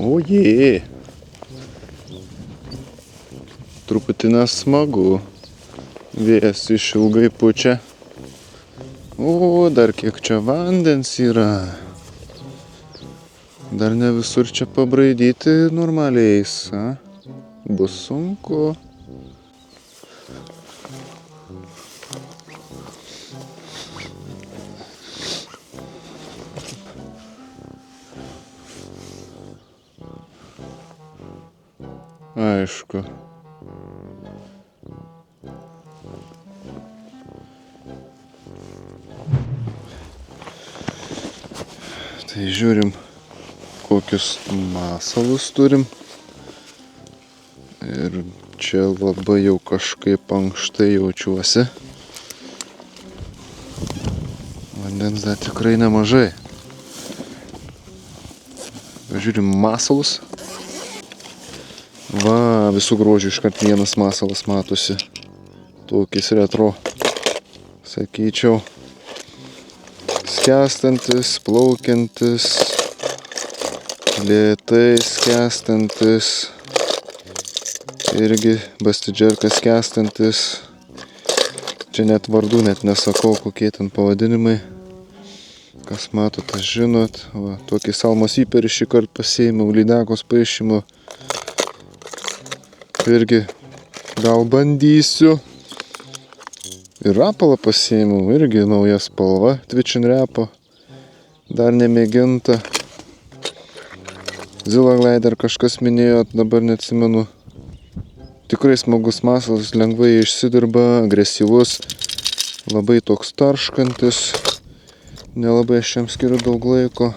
Ojė. Truputį nesmagu. Vėjas išilgai pučia. O, dar kiek čia vandens yra. Dar ne visur čia pabraidyti normaliai eis, a? Bus sunku. Aišku. Tai žiūrim, kokius masalus turim. Ir čia labai jau kažkaip ankštai jaučiuosi. Vandens dar tikrai nemažai. Žiūrim masalus. Va, visų grožių iškart vienas masalas matosi. Tokis retro, sakyčiau. Skęstantis, plaukiantis, lėtai skęstantis. Irgi bastidžerkas skęstantis. Čia net vardų net nesakau, kokie ten pavadinimai. Kas mato, tas žinot. Va, tokį salmos įperį šį kartą pasiėmiau, lydekos paišymu. Irgi gal bandysiu. Ir rapalą pasiėmiau, irgi nauja spalva, Twitch and Rapo. Dar nemėginta. Zilla Glider kažkas minėjo, dabar neatsimenu. Tikrai smagus masalas, lengvai išsidirba, agresyvus. Labai toks tarškantis. Nelabai aš jam skiriu daug laiko.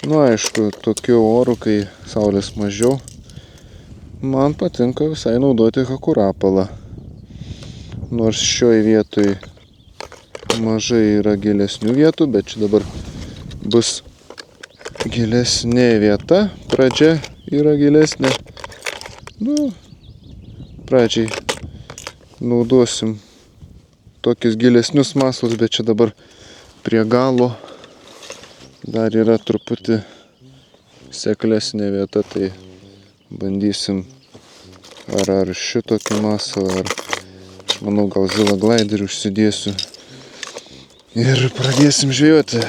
Nu aišku, tokiu oru, kai saulės mažiau. Man patinka visai naudoti hakurapalą. Nors šioj vietoj mažai yra gilesnių vietų, bet čia dabar bus gilesnė vieta. Pradžia yra gilesnė. Nu, pradžiai naudosim tokius gilesnius masalus, bet čia dabar prie galo dar yra truputį seklesnė vieta, tai bandysim ar šitokį masalą, ar aš manau gal Zilla Gliderį užsidėsiu ir pradėsim žvejoti.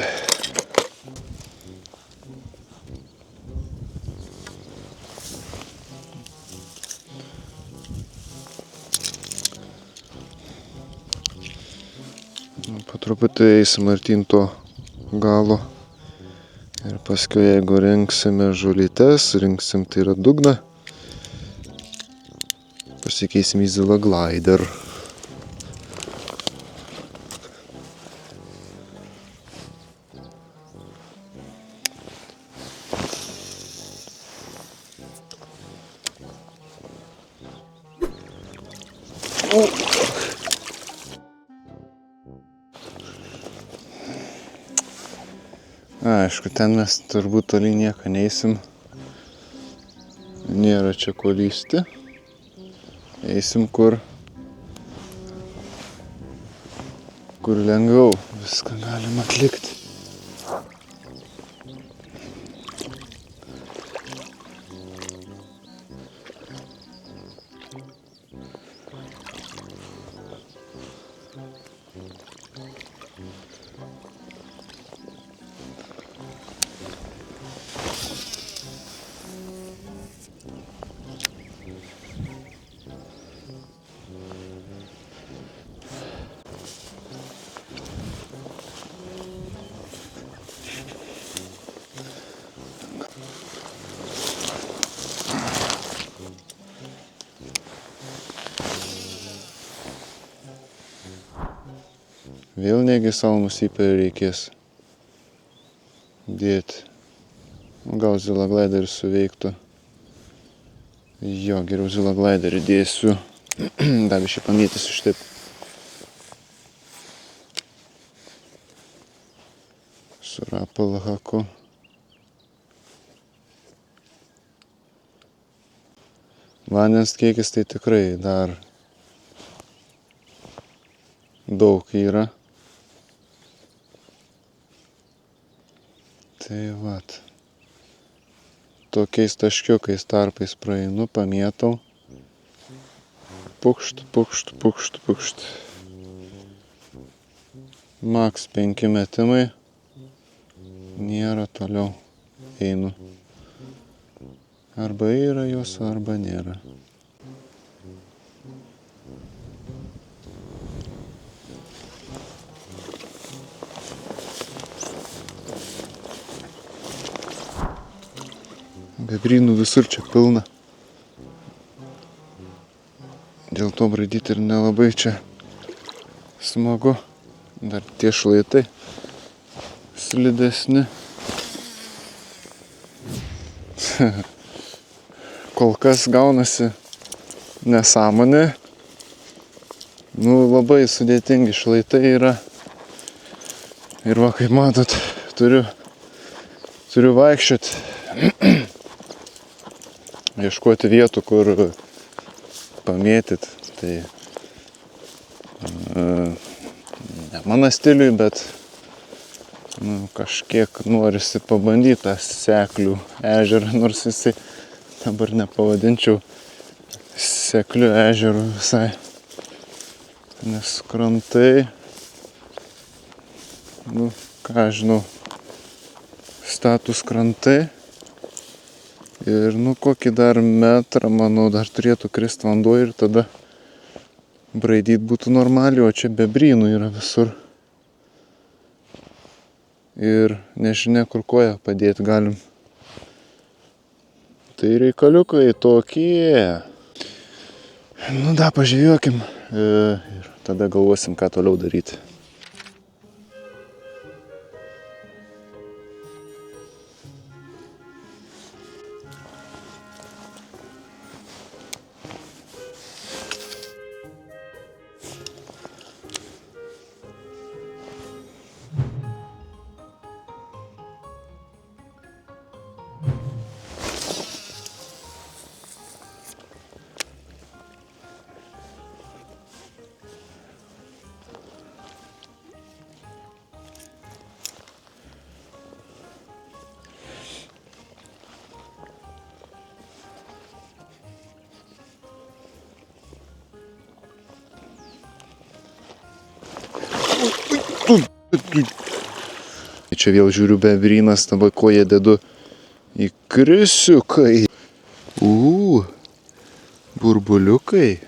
Po truputį eisim artyn to galo. Ir paskui, jeigu rinksime žulytes, rinksim tai yra dugną, pasikeisim į Zilla Glider. Aišku, ten mes turbūt toli nieko neisim. Nėra čia ko lysti. Eisim kur lengviau viską galima atlikti. Vėl negi salmos įperį reikės dėti. Gal Zilla Gliderį suveiktų. Jo, geriau Zilla Gliderį dėsiu. Dar biškai pamėtysiu šitaip. Su rapalo haku. Vandens kiekis tai tikrai dar daug yra. Tai vat. Tokiais taškiukais tarpais praeinu, pamėtau. Pukšt, pukšt, pukšt, pukšt. Maks 5 metimai. Nėra, toliau einu. Arba yra jos, arba nėra. Bebrynų visur čia pilna. Dėl to braidyti ir nelabai čia smagu. Dar tie šlaitai slidesni. Kol kas gaunasi nesąmonė. Labai sudėtingi šlaitai yra. Ir va, kaip matot, turiu vaikščioti. Ieškoti vietų, kur pamėtyt. Tai ne mano stiliui, bet kažkiek norisi pabandyti tą Seklių ežerą, nors jisai dabar nepavadinčiau Seklių ežerų visai. Nes krantai, ką žinau, status krantai. Ir kokį dar metrą, manau, dar turėtų krist vanduo ir tada braidyt būtų normaliai, o čia bebrynų yra visur. Ir nežinia, kur koją padėti galim. Tai reikaliukai tokie. Pažiūrėkim ir tada galvosim, ką toliau daryti. Čia vėl žiūriu bebrynas, dabar koją dedu į krisiukai. Burbuliukai.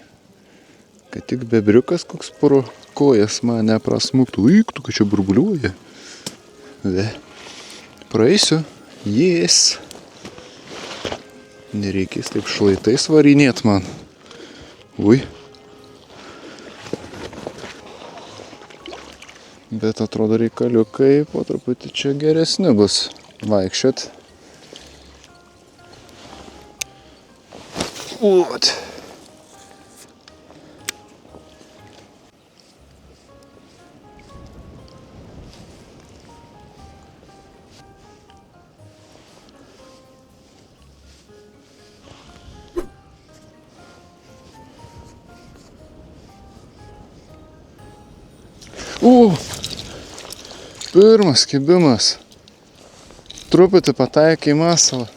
Kad tik bebriukas koks pro kojas man neprasmuktų. Tu kad čia burbuliuoja. Praeisiu. Yes. Nereikės taip šlaitais varinėt man. Bet atrodo reikaliukai po truputį čia geresni bus vaikščiot. Pirmas kibimas. Truputį pataikė į masalą.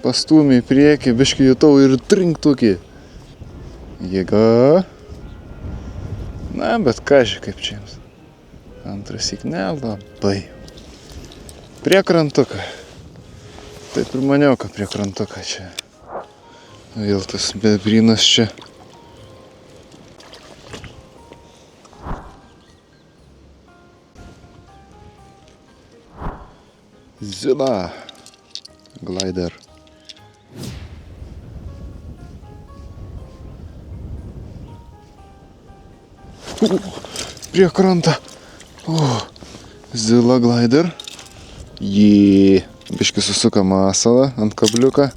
Pastūmė į priekį, biškį jutau ir trinktukį. Jėga. Bet kaži kaip čia jums. Antrąsyk nelabai. Prie krantuką. Taip ir maniau, kad prie krantuką čia. Vėl tas bebrynas čia. Zila glider. Prie krantą. Zila glider. Biškį susuka masalą ant kabliuką.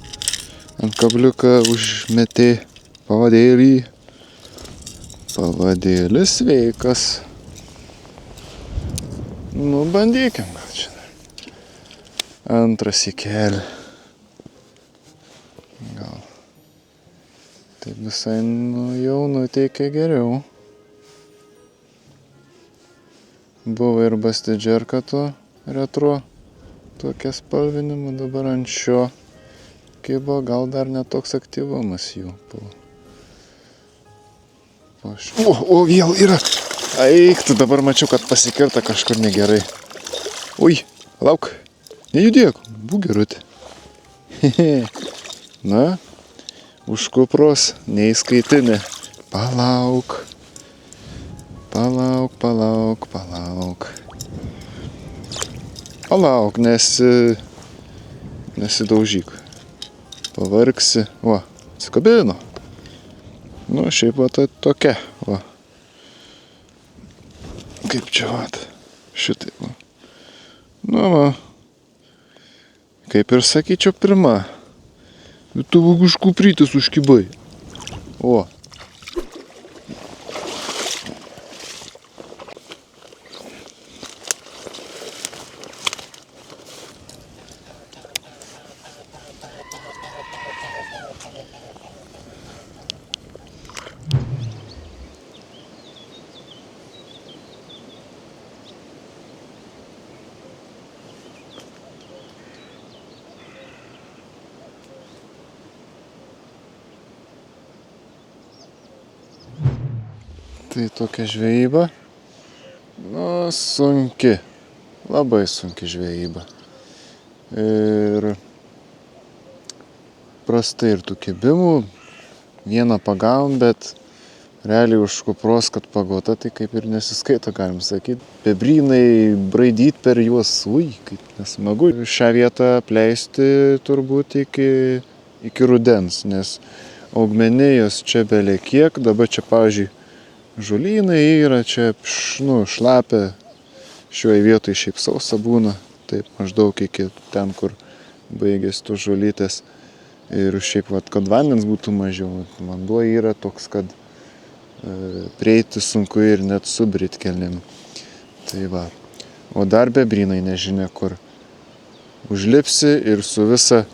Ant kabliuką užmetė pavadėlį. Pavadėlis sveikas. Bandykim gal čia. Antras į kelią. Gal taip visai jau nuteikia geriau. Buvo ir bastidžerka to retro, tokia spalvinimu, dabar ant šio kibo, gal dar netoks aktyvumas jų buvo. O, vėl yra! Eik, tu dabar mačiau, kad pasikirta kažkur negerai. Ui, lauk, nejudėk, būk gerutė. Na, už kupros neįskaitinė. Palauk. Palauk, nesidaužyk. Pavargsi. Va, atsikabino. Nu, šiaip va tai tokia. Va. Kaip čia va. Šitaip va. Nu, va. Kaip ir sakyčiau, pirma. Tu už kuprytis užkibai. O. Tai tokia žvejyba, nu, sunki, labai sunki žvejyba. Ir prastai ir tų kibimų, vieną pagavom, bet realiai už kupros, kad pagauta, tai kaip ir nesiskaito, galim sakyti. Bebrynai, braidyt per juos, kaip nesmagu. Šią vietą apleisti turbūt iki rudens, nes augmenijos čia belė kiek, dabar čia, pavyzdžiui, žolynai yra čia, šlapia, šioje vietoje šiaip sausa būna, taip maždaug iki ten, kur baigėsi tų žolytės. Ir šiaip, kad vandens būtų mažiau, vanduo yra toks, kad prieiti sunku ir net su britkelnėm. Tai va, o dar bebrynai nežinia kur. Užlipsi ir su visa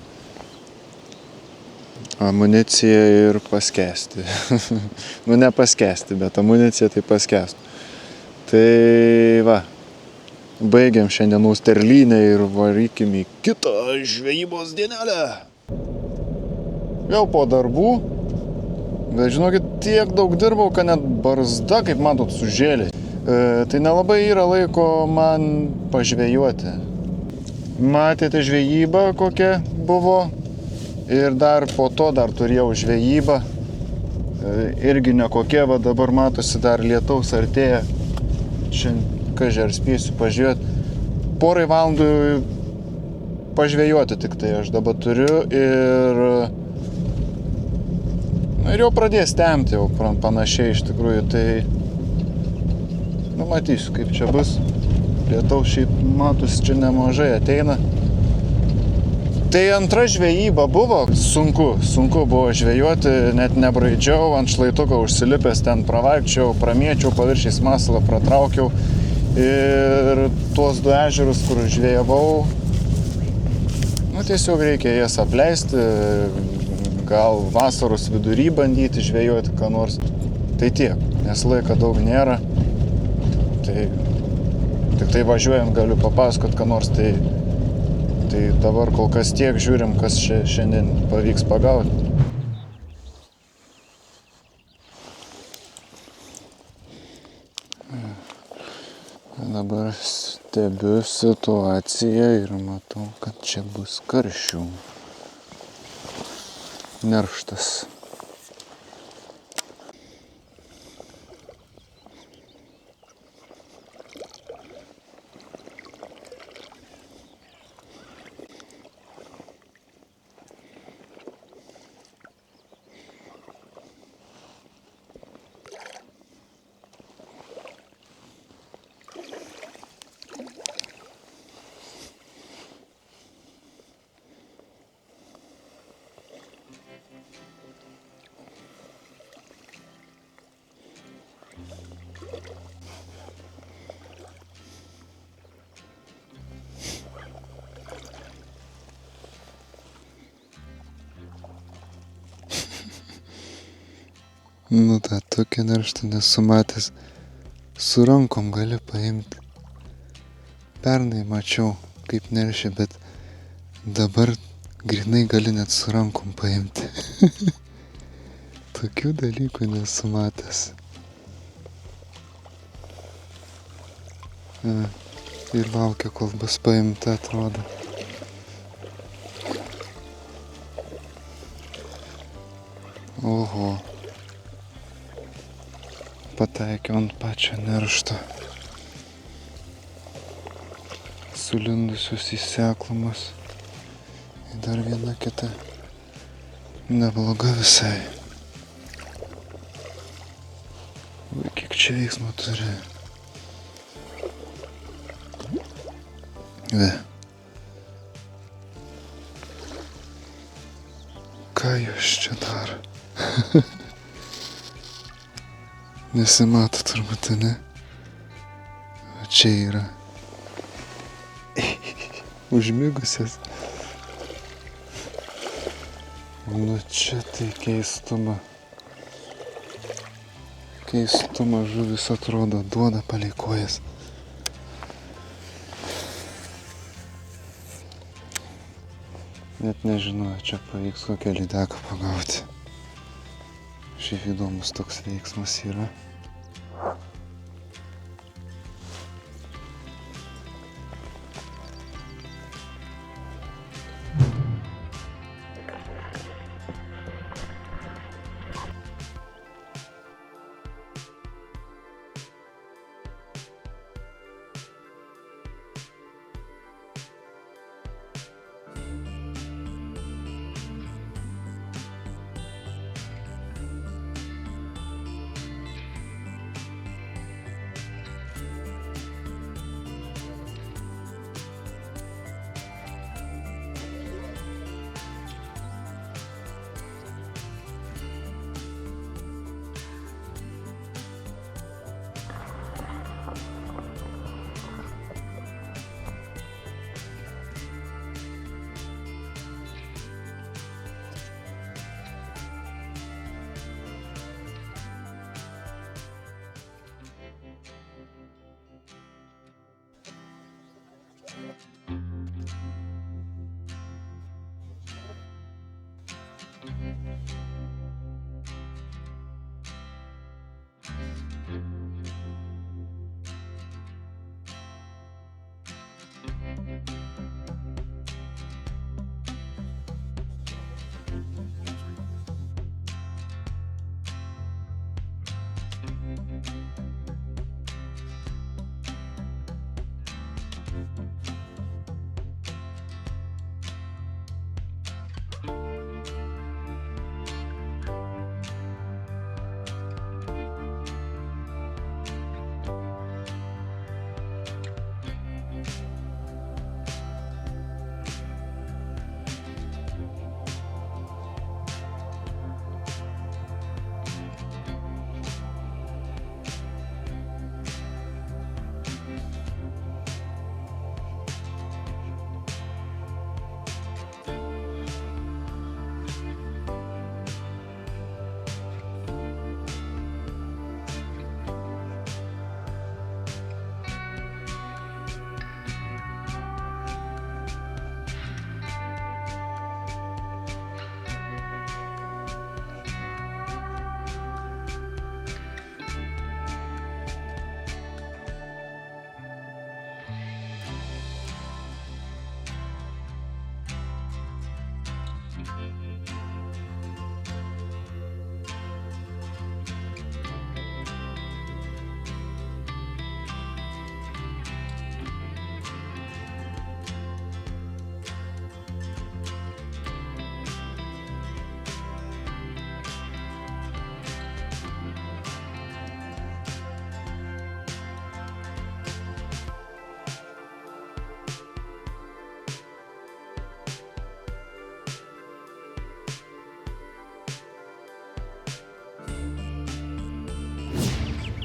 amunicija ir paskesti. Nu, ne paskesti, bet amunicija tai paskestų. Tai va, baigiam šiandieną sterlynę ir varykim į kitą žvejybos dienelę. Vėl po darbų, bet žinokit, tiek daug dirbau, kad net barzda, kaip matot, sužėlė. Tai nelabai yra laiko man pažvejoti. Matėte žvejybą, kokia buvo? Ir dar po to dar turėjau žvejybą, irgi nekokie, va dabar matosi dar lietaus artėja, šiandien, kažkai ar spėsiu pažvejoti, porai valandų pažvejoti tik tai aš dabar turiu ir jau pradės temti, jau panašiai iš tikrųjų, tai matysiu kaip čia bus, lietaus šiaip matosi čia nemažai ateina. Tai antra žvejyba buvo, sunku buvo žvejoti, net nebraidžiau, ant šlaituko užsilipęs ten pravaikčiau, pramėčiau, paviršiais masalą pratraukiau ir tuos du ežerus, kur žvejavau, tiesiog reikia jas apleisti, gal vasaros vidury bandyti žvejoti ką nors, tai tiek, nes laiko daug nėra, tai tik tai važiuojant galiu papasakot ką nors, tai dabar kol kas tiek, žiūrim, kas šiandien pavyks pagauti. Dabar stebiu situaciją ir matau, kad čia bus karšių. Nerštas. Nu, tą tokį nerštą nesu matęs. Su rankom gali paimti. pernai mačiau, kaip neršia, bet dabar grinai gali net su rankom paimti. Tokių dalykų nesu matęs. Ir laukia, kol bus paimta, atrodo. Oho. Pataikiau ant pačio neršto. Sulindusius į seklamas. Ir dar viena kita. Nebloga visai. Ui, kiek čia veiksmo turi. Ką jūs čia daro? Nesimato turbūt, ne? O čia yra. Užmigusias. Nu čia tai keistuma. Keistuma žuvis atrodo, duoda palei kojas. Net nežinau, čia pavyks kokią lydeką pagauti. Šiaip įdomus toks veiksmas yra.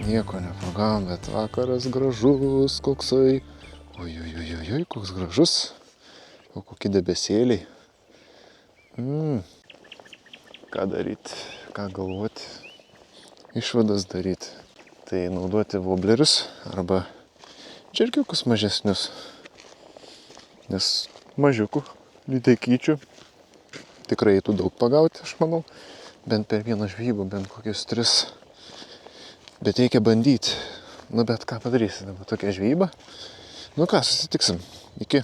Nieko nepagavom, bet vakaras gražus koksai. Oi, koks gražus. O kokie debesėliai. Ką daryt, ką galvoti. Išvadas daryt. Tai naudoti voblerius arba džerkiukus mažesnius. nes mažiukų, lydekyčių tikrai eitų daug pagauti, aš manau. Bent per vieną žvejybą, bent kokius 3. Bet reikia bandyti. Nu bet ką padarysi, dabar tokia žvejyba. Nu ką, susitiksim. Iki.